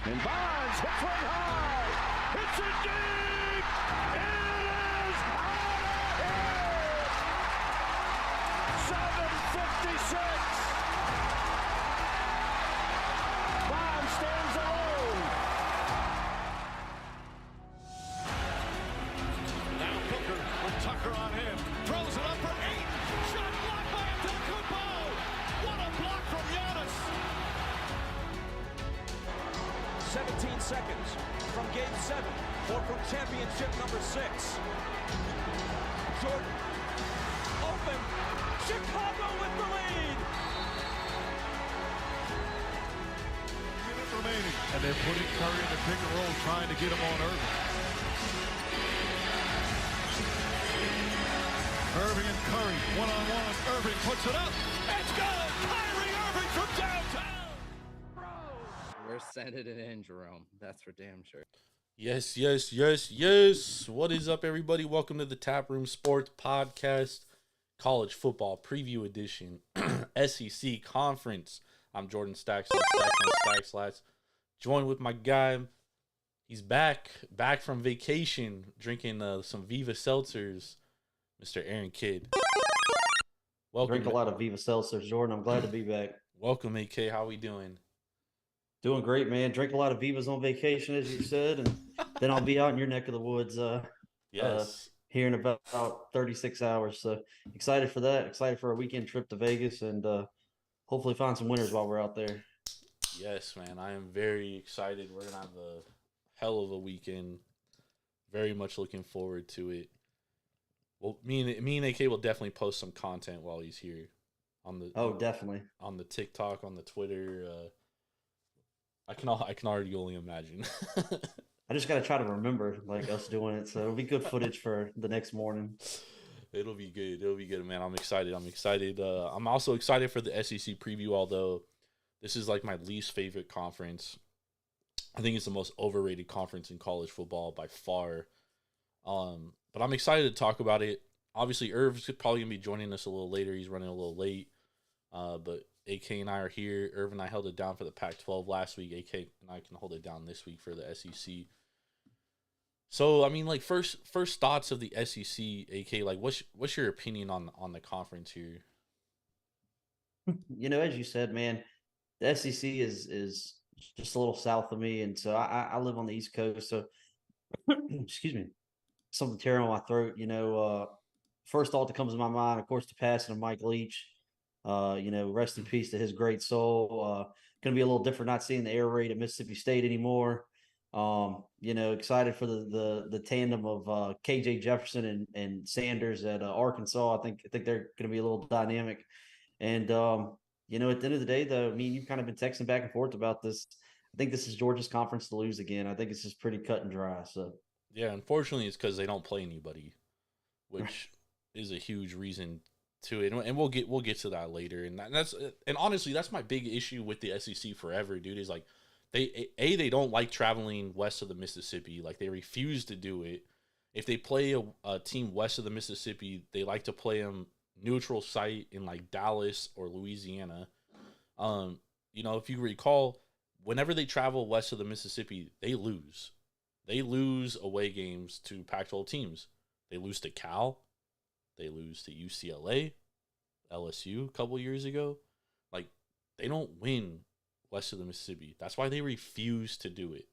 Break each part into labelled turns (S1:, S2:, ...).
S1: And Bonds hits one high. Hits it deep. It is out of here. 7:56. Bonds stands alone.
S2: Now Booker with Tucker on him. Throws it up for 8. Shot blocked by Antetokounmpo. What a block from Giannis.
S3: 17 seconds from Game 7 or from championship number 6. Jordan, open, Chicago with the lead.
S2: Minute remaining. And they're putting Curry in the pick and roll, trying to get him on Irving. Irving and Curry, one-on-one. Irving puts it up. It's good! Kyrie Irving from downtown!
S4: We're sending it in, Jerome. That's for damn sure.
S5: Yes. What is up, everybody? Welcome to the Tap Room Sports Podcast, College Football Preview Edition, SEC Conference. I'm Jordan Stacks on Stacks Lats. Joined with my guy. He's back from vacation, drinking some Viva Seltzers, Mr. Aaron Kidd. Welcome.
S6: Drink a lot of Viva Seltzers, Jordan. I'm glad to be back.
S5: Welcome, AK. How we doing?
S6: Doing great, man. Drink a lot of Vivas on vacation, as you said, and then I'll be out in your neck of the woods
S5: Yes.
S6: here in about 36 hours. So excited for that. Excited for a weekend trip to Vegas and hopefully find some winners while we're out there.
S5: Yes, man. I am very excited. We're going to have a hell of a weekend. Very much looking forward to it. Well, me and AK will definitely post some content while he's here on the
S6: Definitely
S5: on the TikTok, on the Twitter. I can already only imagine.
S6: I just got to try to remember like us doing it, so it'll be good footage for the next morning.
S5: It'll be good, man. I'm excited. I'm also excited for the SEC preview, although this is like my least favorite conference. I think it's the most overrated conference in college football by far. But I'm excited to talk about it. Obviously, Irv's probably going to be joining us a little later. He's running a little late. But AK and I are here. Irv and I held it down for the Pac-12 last week. AK and I can hold it down this week for the SEC. So, I mean, like, first thoughts of the SEC, AK, like, what's your opinion on the conference here?
S6: You know, as you said, man, the SEC is just a little south of me, and so I live on the East Coast, so excuse me, something tearing on my throat. You know, first thought that comes to my mind, of course, the passing of Mike Leach. You know, rest in peace to his great soul. Going to be a little different not seeing the air raid at Mississippi State anymore. You know, excited for the tandem of KJ Jefferson and Sanders at Arkansas. I think they're going to be a little dynamic. And you know, at the end of the day, though, I mean, you've kind of been texting back and forth about this. I think this is Georgia's conference to lose again. I think it's just pretty cut and dry. So
S5: Yeah, unfortunately, it's because they don't play anybody, which is a huge reason to it, and we'll get to that later. And honestly, that's my big issue with the SEC forever, dude. Is like they don't like traveling west of the Mississippi. Like, they refuse to do it. If they play a team west of the Mississippi, they like to play them neutral site in like Dallas or Louisiana. You know, if you recall, whenever they travel west of the Mississippi, they lose. They lose away games to Pac-12 teams. They lose to Cal. They lose to UCLA, LSU a couple years ago. Like, they don't win west of the Mississippi. That's why they refuse to do it,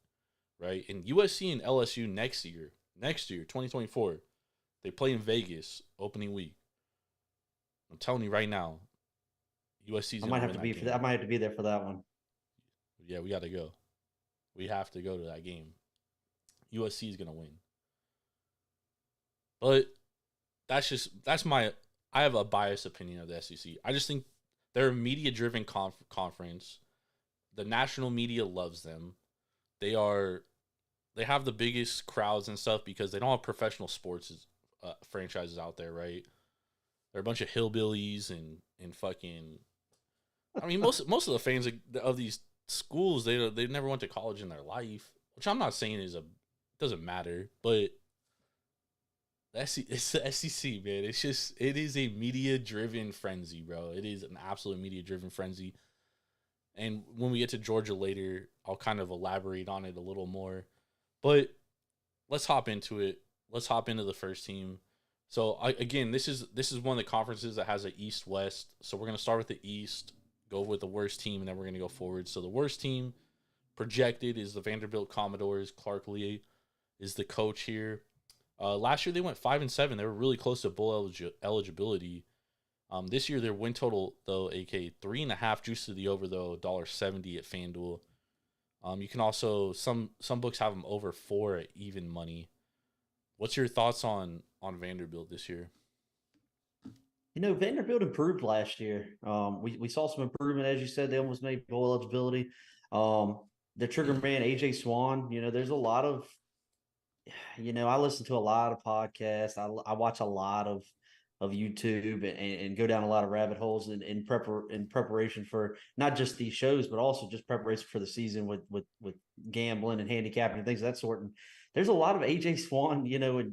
S5: right? And USC and LSU next year, 2024, they play in Vegas opening week. I'm telling you right now, USC's
S6: I might have to be for that. I might have to be there for that one.
S5: Yeah, we got to go. We have to go to that game. USC is gonna win, but I have a biased opinion of the SEC. I just think they're a media-driven conference. The national media loves them. They have the biggest crowds and stuff because they don't have professional sports franchises out there, right? They're a bunch of hillbillies and fucking. I mean, most of the fans of these schools, they never went to college in their life, which I'm not saying doesn't matter, but it's the SEC, man. It is a media-driven frenzy, bro. It is an absolute media-driven frenzy. And when we get to Georgia later, I'll kind of elaborate on it a little more. But let's hop into it. Let's hop into the first team. So again, this is one of the conferences that has an East-West. So we're gonna start with the East, go with the worst team, and then we're gonna go forward. So the worst team projected is the Vanderbilt Commodores. Clark Lee is the coach here. Last year they went 5-7. They were really close to bowl eligibility. This year their win total though, aka 3.5, juice to the over though, $1.70 at FanDuel. You can also some books have them over 4 at even money. What's your thoughts on Vanderbilt this year?
S6: Vanderbilt improved last year. We saw some improvement, as you said. They almost made bowl eligibility. The trigger man, AJ Swan. There's a lot of. I listen to a lot of podcasts. I watch a lot of YouTube and go down a lot of rabbit holes in preparation for not just these shows, but also just preparation for the season with gambling and handicapping and things of that sort. And there's a lot of AJ Swan,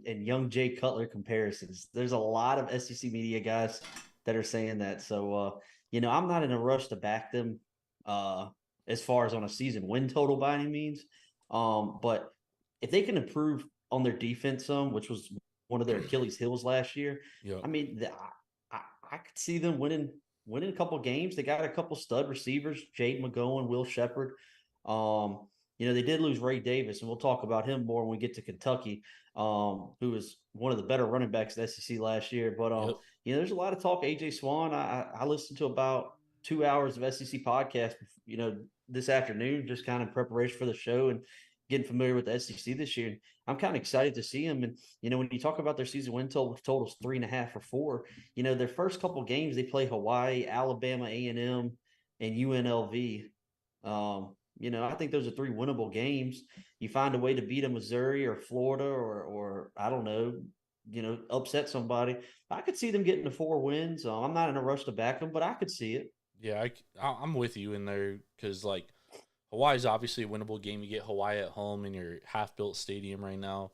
S6: and young Jay Cutler comparisons. There's a lot of SEC media guys that are saying that. So, I'm not in a rush to back them as far as on a season win total by any means. But if they can improve on their defense which was one of their Achilles heels last year,
S5: Yep.
S6: I mean, I could see them winning a couple games. They got a couple stud receivers, Jade McGowan, Will Shepherd. They did lose Ray Davis, and we'll talk about him more when we get to Kentucky, who was one of the better running backs in the SEC last year. But, there's a lot of talk. AJ Swan, I listened to about 2 hours of SEC podcast, this afternoon, just kind of preparation for the show and getting familiar with the SEC this year. I'm kind of excited to see him. And, when you talk about their season win totals 3.5 or 4, their first couple games, they play Hawaii, Alabama, A&M, and UNLV. I think those are 3 winnable games. You find a way to beat a Missouri or Florida or I don't know, upset somebody. I could see them getting to 4 wins. I'm not in a rush to back them, but I could see it.
S5: Yeah, I'm with you in there because, Hawaii's obviously a winnable game. You get Hawaii at home in your half-built stadium right now.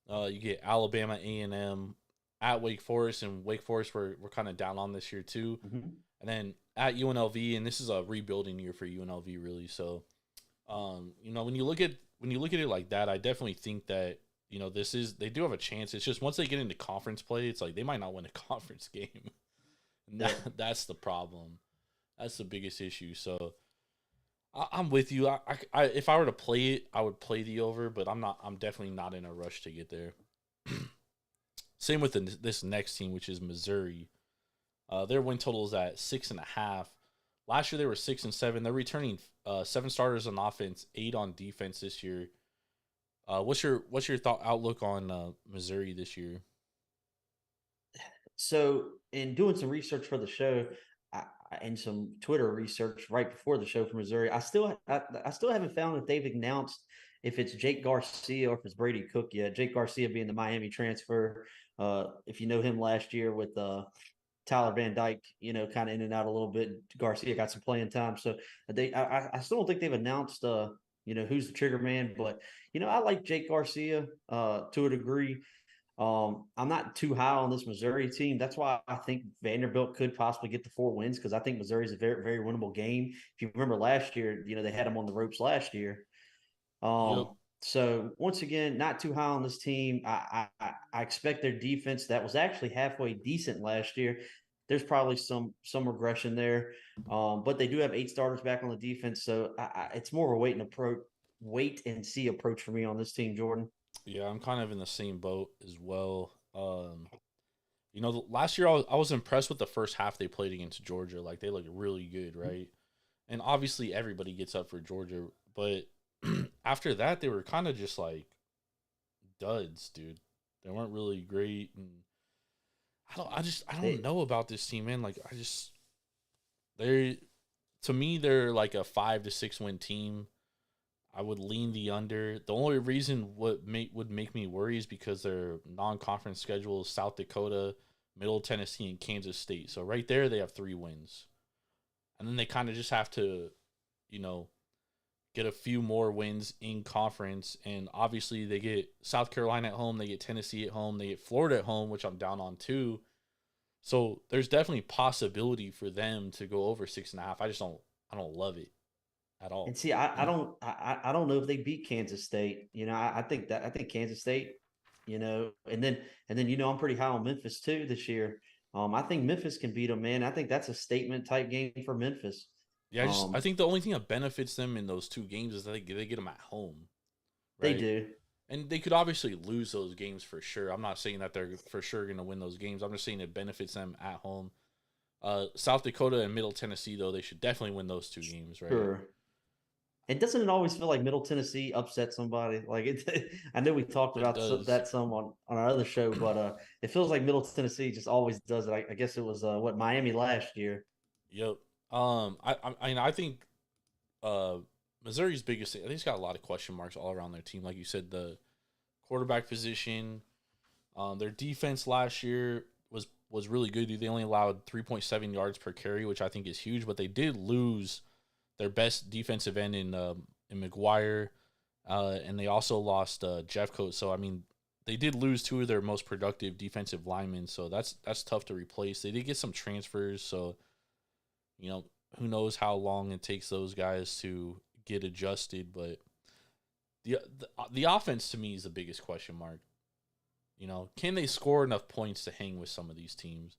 S5: You get Alabama, A&M at Wake Forest, and Wake Forest we're kind of down on this year too.
S6: Mm-hmm.
S5: And then at UNLV, and this is a rebuilding year for UNLV really. So, when you look at it like that, I definitely think that they do have a chance. It's just once they get into conference play, it's like they might not win a conference game. And that's the problem. That's the biggest issue. So I'm with you. I if I were to play it, I would play the over, but I'm definitely not in a rush to get there. Same with this next team, which is Missouri. Their win total is at 6.5. Last year they were 6-7. They're returning 7 starters on offense, 8 on defense this year. What's your outlook on Missouri this year?
S6: So, in doing some research for the show, and some Twitter research right before the show for Missouri, I still haven't found that they've announced if it's Jake Garcia or if it's Brady Cook yet. Jake Garcia being the Miami transfer. If you know him last year with Tyler Van Dyke, kind of in and out a little bit. Garcia got some playing time, so I still don't think they've announced who's the trigger man. But I like Jake Garcia to a degree. I'm not too high on this Missouri team. That's why I think Vanderbilt could possibly get the 4 wins because I think Missouri is a very, very winnable game. If you remember last year, they had them on the ropes last year. So once again, not too high on this team. I expect their defense that was actually halfway decent last year. There's probably some regression there, but they do have 8 starters back on the defense. So it's more of a wait and see approach for me on this team, Jordan.
S5: Yeah, I'm kind of in the same boat as well. Last year I was impressed with the first half they played against Georgia. Like, they looked really good, right? And obviously everybody gets up for Georgia, but after that they were kind of just like duds, dude. They weren't really great, and I don't know about this team, man. Like, to me they're like a 5 to 6 win team. I would lean the under. The only reason would make me worry is because their non-conference schedule is South Dakota, Middle Tennessee, and Kansas State. So right there, they have 3 wins. And then they kind of just have to, get a few more wins in conference. And obviously, they get South Carolina at home, they get Tennessee at home, they get Florida at home, which I'm down on too. So there's definitely possibility for them to go over 6.5. I don't love it. at all.
S6: And see, I don't know if they beat Kansas State. I think Kansas State, and then I'm pretty high on Memphis too this year. I think Memphis can beat them, man. I think that's a statement type game for Memphis.
S5: Yeah, I think the only thing that benefits them in those two games is that they get them at home,
S6: They
S5: right?
S6: do.
S5: And they could obviously lose those games for sure. I'm not saying that they're for sure going to win those games. I'm just saying it benefits them at home. South Dakota and Middle Tennessee, though, they should definitely win those two games, right?
S6: Sure. And doesn't it always feel like Middle Tennessee upset somebody? Like it, I know we talked about that some on our other show, but it feels like Middle Tennessee just always does it. I guess it was Miami last year.
S5: Yep. I think Missouri's biggest thing, I think it's got a lot of question marks all around their team. Like you said, the quarterback position, their defense last year was really good. They only allowed 3.7 yards per carry, which I think is huge, but they did lose their best defensive end in McGuire, and they also lost Jeffcoat. So I mean, they did lose two of their most productive defensive linemen. So that's tough to replace. They did get some transfers, so who knows how long it takes those guys to get adjusted. But the offense to me is the biggest question mark. Can they score enough points to hang with some of these teams?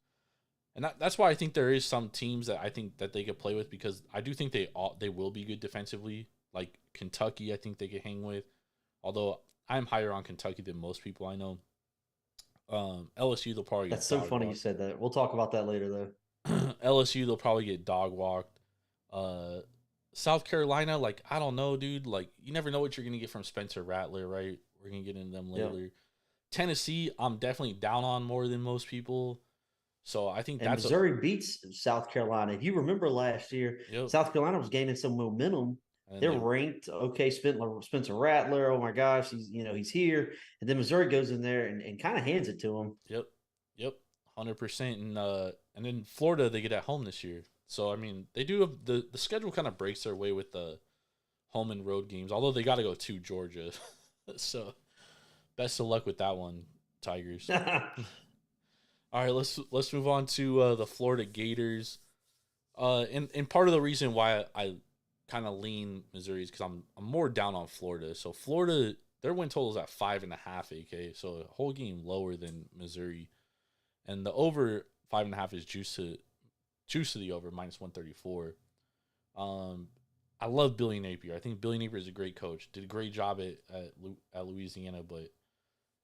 S5: And that's why I think there is some teams that I think that they could play with, because I do think they will be good defensively. Like Kentucky, I think they could hang with. Although I'm higher on Kentucky than most people I know. LSU, they'll probably
S6: That's so funny you said that. We'll talk about that later, though.
S5: LSU, they'll probably get dog walked. South Carolina, like, I don't know, dude. Like, you never know what you're going to get from Spencer Rattler, right? We're going to get into them later. Yep. Tennessee, I'm definitely down on more than most people. So I think that's
S6: Missouri beats South Carolina. If you remember last year,
S5: yep.
S6: South Carolina was gaining some momentum. They're ranked. Okay, Spencer Rattler. Oh my gosh, he's here. And then Missouri goes in there and kind of hands it to him.
S5: Yep, 100%. And then Florida, they get at home this year. So I mean, they do have the schedule kind of breaks their way with the home and road games. Although they got to go to Georgia, so best of luck with that one, Tigers. All right, let's move on to the Florida Gators. And part of the reason why I kind of lean Missouri is because I'm more down on Florida. So Florida, their win total is at 5.5 AK, so a whole game lower than Missouri, and the over 5.5 is juice to the over -134. I love Billy Napier. I think Billy Napier is a great coach. Did a great job at Louisiana, but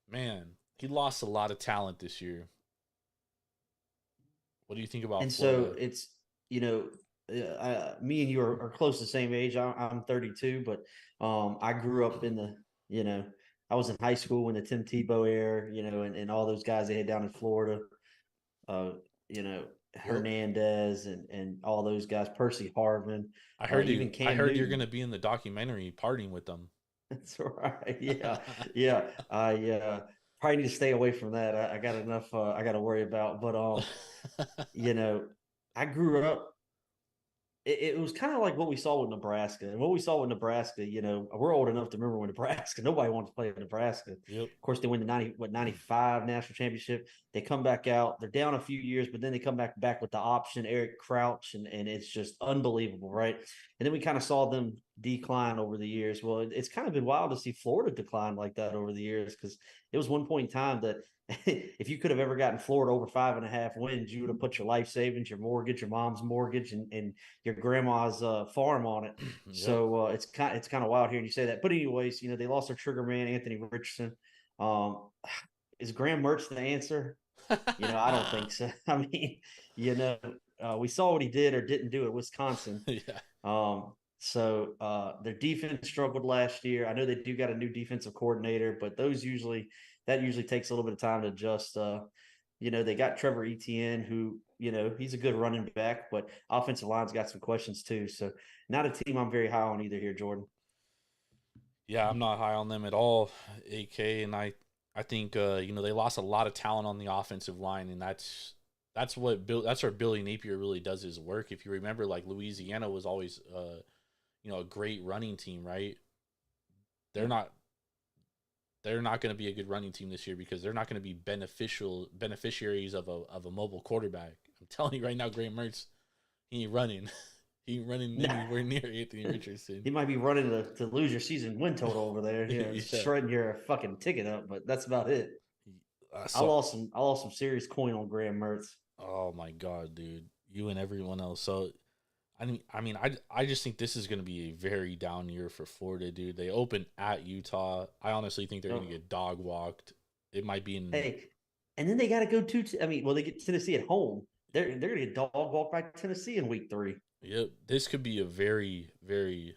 S5: man, he lost a lot of talent this year. What do you think about
S6: and
S5: Florida?
S6: So it's, me and you are close to the same age. I'm 32, but I grew up in the, I was in high school when the Tim Tebow era, and all those guys they had down in Florida, Hernandez and all those guys, Percy Harvin.
S5: I heard you're going to be in the documentary partying with them.
S6: That's right. Yeah. Yeah. I probably need to stay away from that. I got enough I got to worry about, but I grew up, it was kind of like what we saw with Nebraska. And what we saw with Nebraska, we're old enough to remember when nobody wanted to play in Nebraska.
S5: Yep.
S6: Of course, they win the 95 national championship. They come back out. They're down a few years, but then they come back with the option, Eric Crouch, and it's just unbelievable, right? And then we kind of saw them decline over the years. Well, it's kind of been wild to see Florida decline like that over the years, because it was one point in time that if you could have ever gotten Florida over 5.5 wins, you would have put your life savings, your mortgage, your mom's mortgage, and your grandma's farm on it. Yep. So it's kind of wild hearing you say that. But anyways, they lost their trigger man, Anthony Richardson. Is Graham Mertz the answer? I don't think so. I mean, we saw what he did or didn't do at Wisconsin.
S5: Yeah.
S6: So their defense struggled last year. I know they do got a new defensive coordinator, but that usually takes a little bit of time to adjust. They got Trevor Etienne, who, he's a good running back, but offensive line's got some questions too. So not a team I'm very high on either here, Jordan.
S5: Yeah, I'm not high on them at all, AK. And I think, they lost a lot of talent on the offensive line, and that's where Billy Napier really does his work. If you remember, like Louisiana was always, a great running team, right? They're not going to be a good running team this year because they're not going to be beneficiaries of a mobile quarterback. I'm telling you right now, Graham Mertz, he ain't running. He ain't running
S6: Nah.
S5: anywhere near Anthony Richardson.
S6: He might be running to lose your season win total over there,
S5: Yeah.
S6: shredding your fucking ticket up, but that's about it.
S5: I
S6: I lost some serious coin on Graham Mertz.
S5: Oh my god, dude! You and everyone else. So, I just think this is going to be a very down year for Florida, dude. They open at Utah. I honestly think they're going to get dog walked. It might be in.
S6: Hey, and then they got to go to. They get Tennessee at home. They're going to get dog walked by Tennessee in week 3.
S5: Yep, this could be a very, very.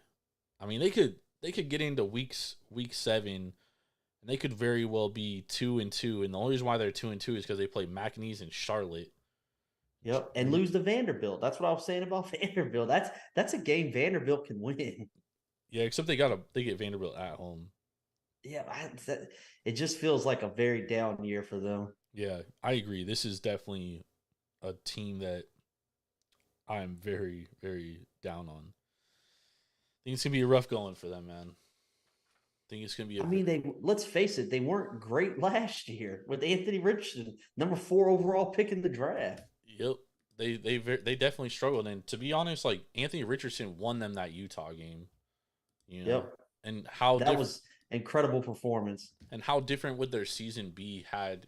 S5: They could get into week 7, and they could very well be 2-2. And the only reason why they're 2-2 is because they play McNeese and Charlotte.
S6: Yep, and lose to Vanderbilt. That's what I was saying about Vanderbilt. That's a game Vanderbilt can win.
S5: Yeah, except they get Vanderbilt at home.
S6: Yeah, it just feels like a very down year for them.
S5: Yeah, I agree. This is definitely a team that I'm very, very down on. I think it's gonna be a rough going for them, man. I think it's gonna be.
S6: Let's face it, they weren't great last year with Anthony Richardson, number 4 overall pick in the draft.
S5: Yep, they definitely struggled, and to be honest, like Anthony Richardson won them that Utah game.
S6: Yep,
S5: and how
S6: that was incredible performance.
S5: And how different would their season be had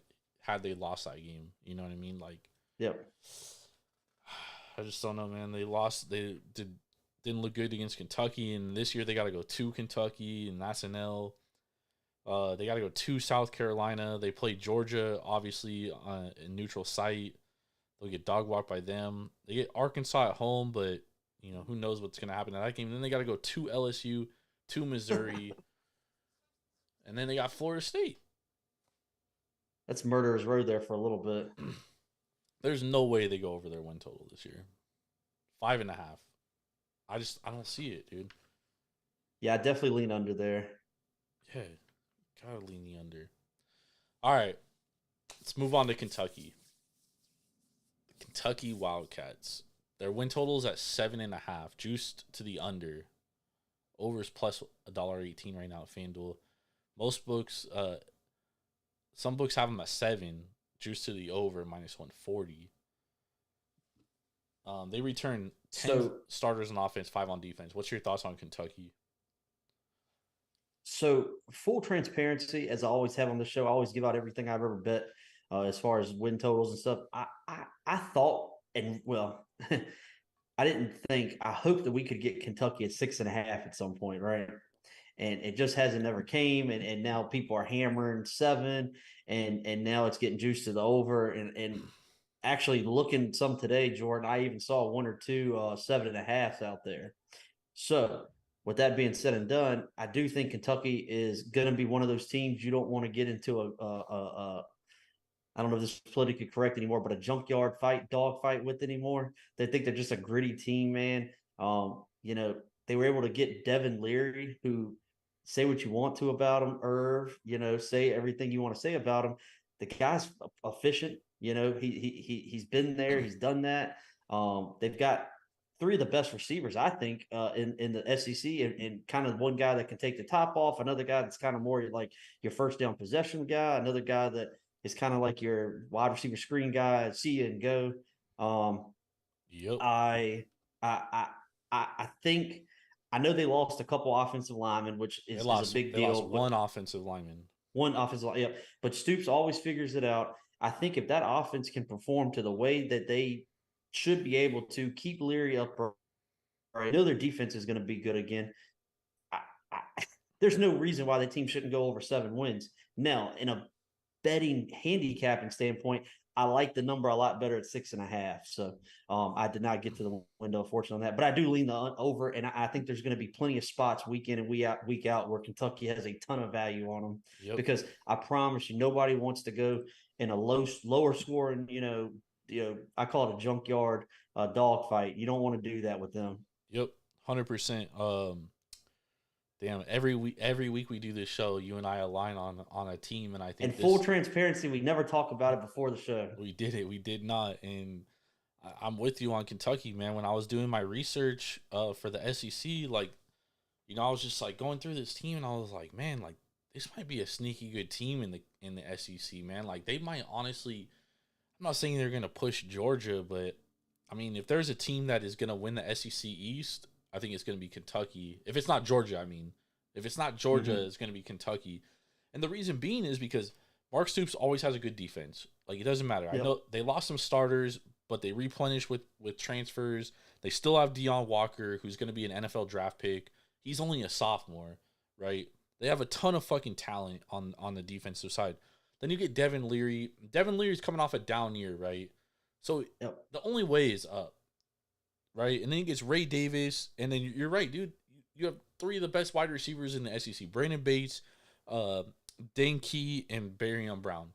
S5: they lost that game? You know what I mean? Like,
S6: yep.
S5: I just don't know, man. They lost. They didn't look good against Kentucky, and this year they got to go to Kentucky, and that's an L. They got to go to South Carolina. They play Georgia, obviously, in neutral site. They'll get dog walked by them. They get Arkansas at home, but who knows what's going to happen in that game. And then they got to go to LSU, to Missouri, and then they got Florida State.
S6: That's murderer's road there for a little bit.
S5: There's no way they go over their win total this year. 5.5. I don't see it, dude.
S6: Yeah, I definitely lean under there.
S5: Yeah, gotta lean the under. All right, let's move on to Kentucky. The Kentucky Wildcats. Their win total is at 7.5, juiced to the under. Overs plus $1.18 right now at FanDuel. Most books, some books have them at 7, juiced to the over minus 140. They return 10 starters on offense, 5 on defense. What's your thoughts on Kentucky?
S6: So, full transparency, as I always have on the show, I always give out everything I've ever bet as far as win totals and stuff. I thought, and well, I didn't think, I hoped that we could get Kentucky at 6.5 at some point, right? And it just hasn't ever came. And now people are hammering 7, and now it's getting juiced to the over. And actually looking some today, Jordan, I even saw 1 or 2 7.5s out there. So with that being said and done, I do think Kentucky is going to be one of those teams you don't want to get into I don't know if this is politically correct anymore, but a junkyard dog fight with anymore. They think they're just a gritty team, man. They were able to get Devin Leary, who, say what you want to about him, Irv, say everything you want to say about him. The guy's efficient. He's been there. He's done that. They've got 3 of the best receivers, I think, in the SEC, and kind of one guy that can take the top off, another guy that's kind of more like your first down possession guy, another guy that is kind of like your wide receiver screen guy, see you and go.
S5: Yep.
S6: I think, I know they lost a couple offensive linemen, which is a big deal.
S5: Lost one offensive lineman.
S6: One offensive line, yeah. But Stoops always figures it out. I think if that offense can perform to the way that they should be able to keep Leary up, I know their defense is going to be good again. There's no reason why the team shouldn't go over 7 wins. Now, in a betting handicapping standpoint, I like the number a lot better at 6.5. So I did not get to the window, fortunately, on that. But I do lean the over, and I think there's going to be plenty of spots week in and week out where Kentucky has a ton of value on them.
S5: Yep.
S6: Because I promise you, nobody wants to go in a lower scoring, I call it a junkyard dog fight. You don't want to do that with them.
S5: Yep, 100%. Damn, every week we do this show, you and I align on a team, and I think.
S6: And full transparency, we never talk about it before the show.
S5: We did not, and I'm with you on Kentucky, man. When I was doing my research for the SEC, I was just like going through this team, and I was like, man, like this might be a sneaky good team in the SEC, man. Like they might honestly, I'm not saying they're gonna push Georgia, but I mean, if there's a team that is going to win the SEC East, I think it's going to be Kentucky. If it's not Georgia, I mean. If it's not Georgia, it's going to be Kentucky. And the reason being is because Mark Stoops always has a good defense. Like, it doesn't matter.
S6: Yep.
S5: I know they lost some starters, but they replenish with transfers. They still have Deion Walker, who's going to be an NFL draft pick. He's only a sophomore, right? They have a ton of fucking talent on the defensive side. Then you get Devin Leary. Devin Leary's coming off a down year, right? So the only way is up, right? And then he gets Ray Davis, and then you're right, dude. You have three of the best wide receivers in the SEC: Brandon Bates, Dane Key, and Barrion Brown.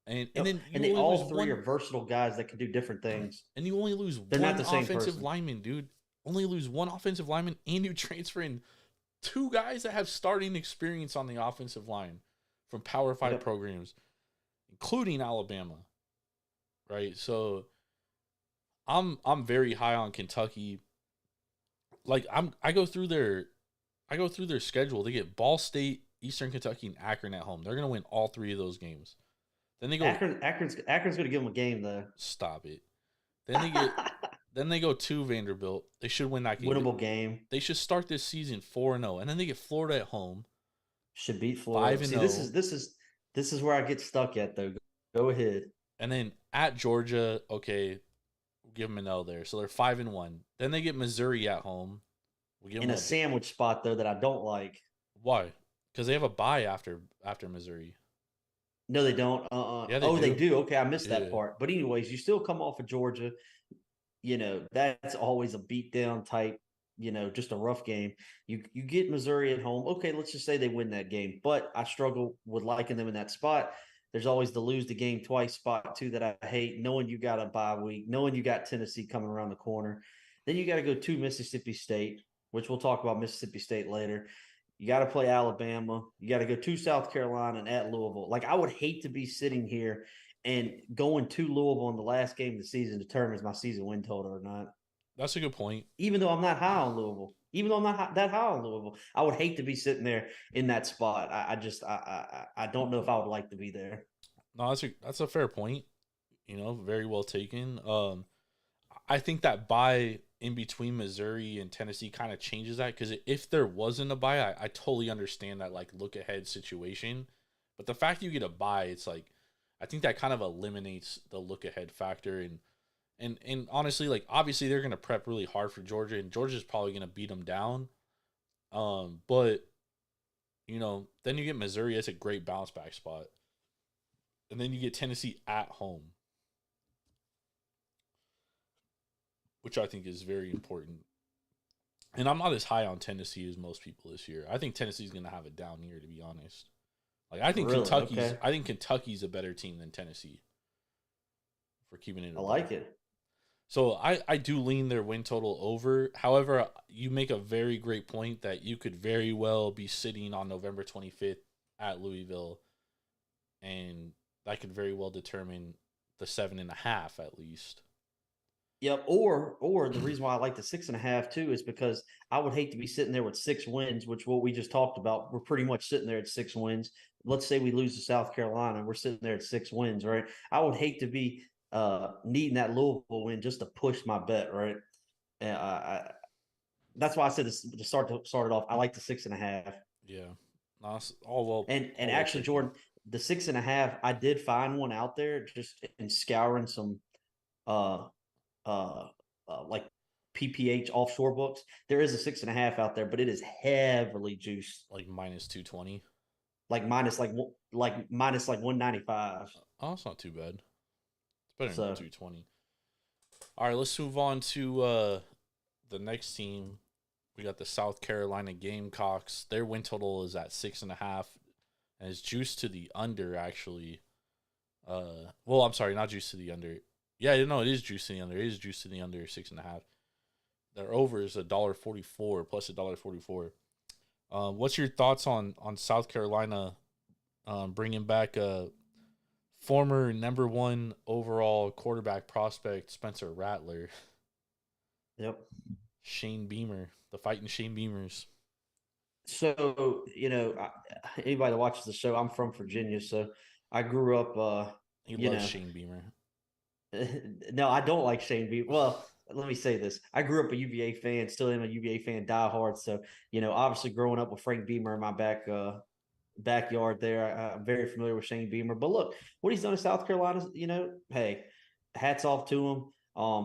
S5: And then
S6: they all three are versatile guys that can do different things.
S5: And you only lose
S6: They're
S5: one
S6: not the same
S5: offensive
S6: person.
S5: lineman, dude. Only lose one offensive lineman, and you transfer in two guys that have starting experience on the offensive line from Power 5 programs, including Alabama. Right? So I'm very high on Kentucky. Like I go through their schedule. They get Ball State, Eastern Kentucky, and Akron at home. They're gonna win all three of those games. Then they go
S6: Akron's gonna give them a game though.
S5: Stop it. Then they go to Vanderbilt. They should win that game.
S6: Winnable game.
S5: They should start this season 4-0, and then they get Florida at home.
S6: Should beat Florida.
S5: 5-0.
S6: See, this is where I get stuck at though. Go ahead.
S5: And then at Georgia, okay, we'll give them an L there. So they're 5-1. Then they get Missouri at home. We'll give them
S6: a sandwich spot though that I don't like.
S5: Why? Because they have a bye after Missouri.
S6: No, they don't.
S5: Yeah,
S6: they do. Okay, I missed that part. But anyways, you still come off of Georgia. You know, that's always a beatdown type, just a rough game. You get Missouri at home. Okay, let's just say they win that game. But I struggle with liking them in that spot. There's always the lose the game twice spot, too, that I hate, knowing you got a bye week, knowing you got Tennessee coming around the corner. Then you got to go to Mississippi State, which we'll talk about Mississippi State later. You got to play Alabama. You got to go to South Carolina and at Louisville. Like, I would hate to be sitting here and going to Louisville in the last game of the season determines my season win total or not.
S5: That's a good point.
S6: Even though I'm not high on Louisville. Even though I'm not that high on Louisville, I would hate to be sitting there in that spot. I don't know if I would like to be there.
S5: No, that's a fair point. Very well taken. I think that bye in between Missouri and Tennessee kind of changes that, because if there wasn't a bye, I totally understand that like look ahead situation. But the fact you get a bye, it's like I think that kind of eliminates the look ahead factor. And honestly, like obviously they're gonna prep really hard for Georgia, and Georgia's probably gonna beat them down. But then you get Missouri. That's a great bounce back spot. And then you get Tennessee at home, which I think is very important. And I'm not as high on Tennessee as most people this year. I think Tennessee's going to have a down year, to be honest. Like I think Kentucky's a better team than Tennessee. For keeping it.
S6: I like it.
S5: So I do lean their win total over. However, you make a very great point that you could very well be sitting on November 25th at Louisville, and that could very well determine the 7.5 at least.
S6: Yep. Or the reason why I like the 6.5 too is because I would hate to be sitting there with 6 wins, which what we just talked about. We're pretty much sitting there at 6 wins. Let's say we lose to South Carolina, we're sitting there at 6 wins, right? I would hate to be needing that Louisville win just to push my bet, right? That's why I said to start it off. I like the 6.5.
S5: Yeah. Nice. All well.
S6: And actually, Jordan, the 6.5, I did find one out there just in scouring some like PPH offshore books. There is a 6.5 out there, but it is heavily juiced.
S5: Like minus 220.
S6: Like minus 195.
S5: Oh, it's not too bad. It's better than 220. All right, let's move on to the next team. We got the South Carolina Gamecocks. Their win total is at 6.5, and it's juiced to the under, actually. Well, I'm sorry, not juiced to the under. Yeah, no, it is juiced to the under. It is juiced to the under 6.5. Their over is $1.44 plus $1.44. What's your thoughts on South Carolina bringing back a former number 1 overall quarterback prospect, Spencer Rattler?
S6: Yep.
S5: Shane Beamer, the fighting Shane Beamers.
S6: So, anybody that watches the show, I'm from Virginia, so I grew up.
S5: He loves Shane Beamer.
S6: No, I don't like Shane Beamer. Well, let me say this. I grew up a UVA fan, still am a UVA fan diehard. So, obviously growing up with Frank Beamer in my backyard there, I'm very familiar with Shane Beamer. But look, what he's done in South Carolina, hey, hats off to him.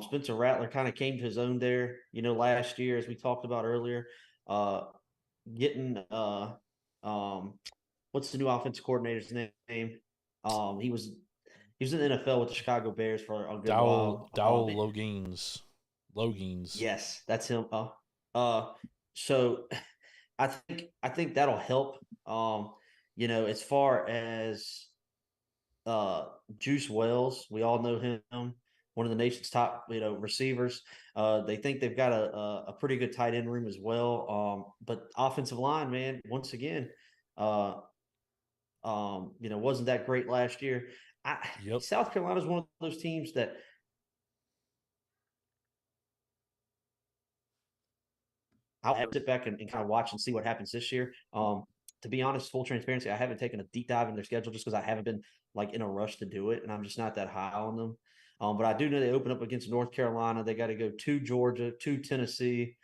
S6: Spencer Rattler kind of came to his own there, last year, as we talked about earlier. Getting what's the new offensive coordinator's name? He was in the NFL with the Chicago Bears for a good while.
S5: Dow Logans.
S6: Yes, that's him. So I think that'll help. As far as Juice Wells, we all know him, one of the nation's top receivers. They think they've got a pretty good tight end room as well. But offensive line, man, once again, wasn't that great last year.
S5: Yep.
S6: South Carolina is one of those teams that I'll have to sit back and kind of watch and see what happens this year. To be honest, full transparency, I haven't taken a deep dive in their schedule just because I haven't been like in a rush to do it, and I'm just not that high on them. But I do know they open up against North Carolina. They got to go to Georgia, to Tennessee.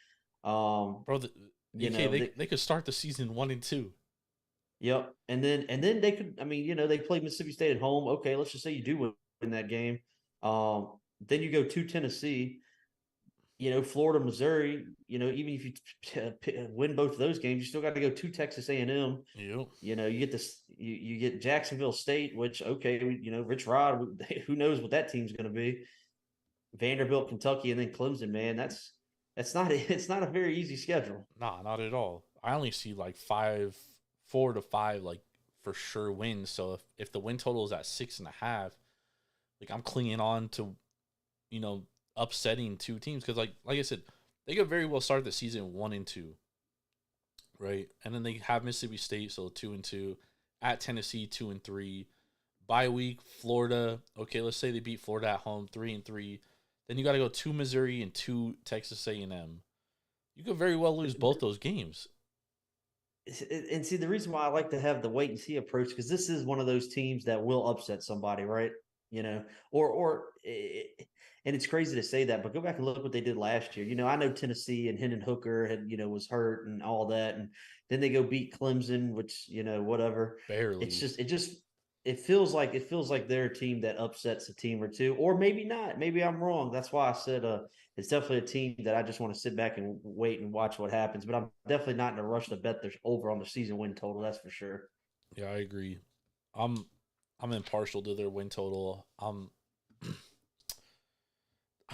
S5: Bro, they could start the season 1-2.
S6: Yep, and then they could. I mean, they played Mississippi State at home. Okay, let's just say you do win that game. Then you go to Tennessee. Florida, Missouri. Even if you win both of those games, you still got to go to Texas A&M.
S5: Yep.
S6: You get this. You get Jacksonville State, which Rich Rod. Who knows what that team's going to be? Vanderbilt, Kentucky, and then Clemson. Man, that's not. It's not a very easy schedule.
S5: Nah, not at all. I only see like 4 to 5, like for sure wins. So if the win total is at 6.5, like I'm clinging on to, upsetting two teams because like I said, they could very well start the season 1-2, right? And then they have Mississippi State, so 2-2, at Tennessee 2-3, bye week Florida. Okay, let's say they beat Florida at home 3-3. Then you got to go to Missouri and to Texas A&M. You could very well lose both those games.
S6: And see, the reason why I like to have the wait and see approach, because this is one of those teams that will upset somebody, right? And it's crazy to say that, but go back and look what they did last year. I know Tennessee and Hendon Hooker had, was hurt and all that. And then they go beat Clemson, which, whatever.
S5: Barely.
S6: It feels like they're a team that upsets a team or two, or maybe not. Maybe I'm wrong. That's why I said it's definitely a team that I just want to sit back and wait and watch what happens. But I'm definitely not in a rush to bet there's over on the season win total. That's for sure.
S5: Yeah, I agree. I'm impartial to their win total. I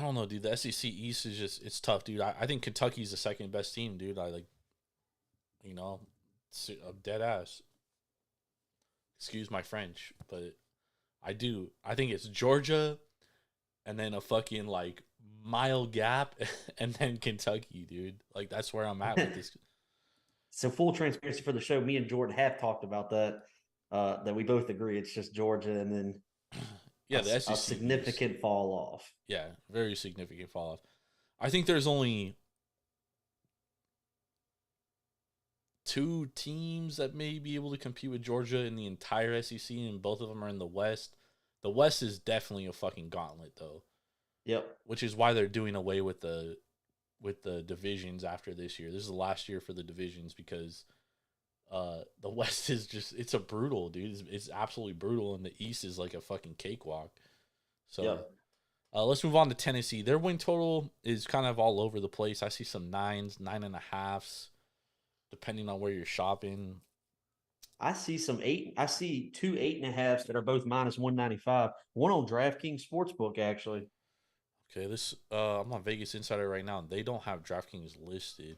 S5: don't know, dude. The SEC East is it's tough, dude. I think Kentucky's the second best team, dude. A dead ass. Excuse my French, but I do. I think it's Georgia, and then a fucking like mile gap, and then Kentucky, dude. Like that's where I'm at with this.
S6: So full transparency for the show, me and Jordan have talked about that. That we both agree it's just Georgia, and then
S5: the SEC
S6: a significant fall off.
S5: Yeah, very significant fall off. I think there's only 2 teams that may be able to compete with Georgia in the entire SEC, and both of them are in the West. The West is definitely a fucking gauntlet, though.
S6: Yep.
S5: Which is why they're doing away with the divisions after this year. This is the last year for the divisions because the West is it's a brutal, dude. It's absolutely brutal, and the East is like a fucking cakewalk. So,
S6: yep.
S5: Let's move on to Tennessee. Their win total is kind of all over the place. I see some 9s, 9.5s. Depending on where you're shopping.
S6: I see some 8. I see 2 8.5s that are both minus 195. One on DraftKings Sportsbook, actually.
S5: Okay, I'm on Vegas Insider right now, and they don't have DraftKings listed.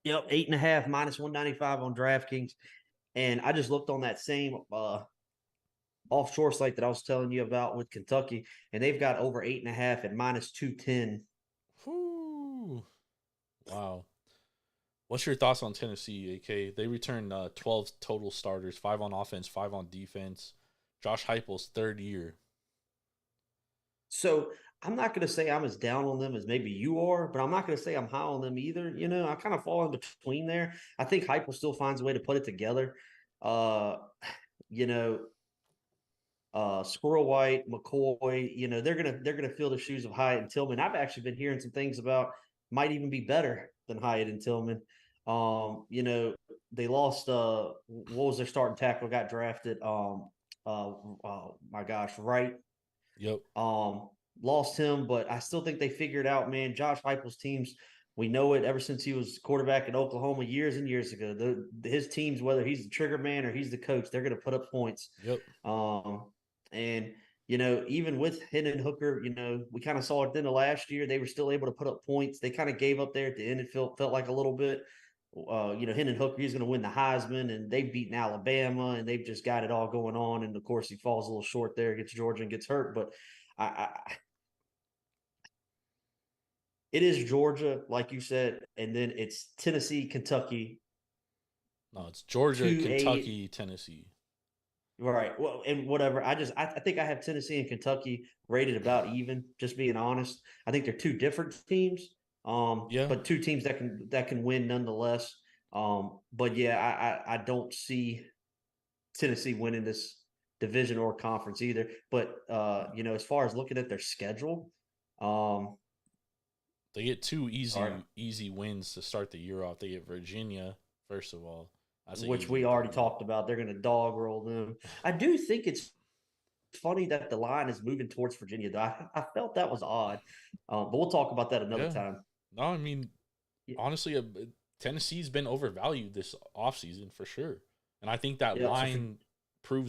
S6: Yep, 8.5 minus 195 on DraftKings. And I just looked on that same offshore site that I was telling you about with Kentucky, and they've got over 8.5 at minus 210.
S5: Whew. Wow. What's your thoughts on Tennessee, AK? They returned 12 total starters, 5 on offense, 5 on defense. Josh Heupel's 3rd year.
S6: So I'm not going to say I'm as down on them as maybe you are, but I'm not going to say I'm high on them either. I kind of fall in between there. I think Heupel still finds a way to put it together. Squirrel White, McCoy, they're gonna fill the shoes of Hyatt and Tillman. I've actually been hearing some things about might even be better than Hyatt and Tillman. They lost what was their starting tackle, got drafted. My gosh, Wright.
S5: Yep.
S6: Lost him, but I still think they figured out, man. Josh Heupel's teams, we know it ever since he was quarterback in Oklahoma years and years ago. His teams, whether he's the trigger man or he's the coach, they're going to put up points.
S5: Yep.
S6: And even with Hendon Hooker, we kind of saw it at the end of last year. They were still able to put up points. They kind of gave up there at the end. It felt like a little bit. Hendon Hooker, he's going to win the Heisman, and they've beaten Alabama, and they've just got it all going on. And of course, he falls a little short there against Georgia and gets hurt. But it is Georgia, like you said, and then it's Tennessee, Kentucky.
S5: No, it's Georgia, Kentucky, Tennessee.
S6: Right. Well, and whatever. I think I have Tennessee and Kentucky rated about even, just being honest. I think they're two different teams. But two teams that can win nonetheless. But yeah, I don't see Tennessee winning this division or conference either. But as far as looking at their schedule,
S5: they get two easy wins to start the year off. They get Virginia, first of all.
S6: Which we already talked about. They're going to dog roll them. I do think it's funny that the line is moving towards Virginia. I felt that was odd. But we'll talk about that another time.
S5: No, I mean, honestly, Tennessee's been overvalued this offseason for sure. And I think that line proves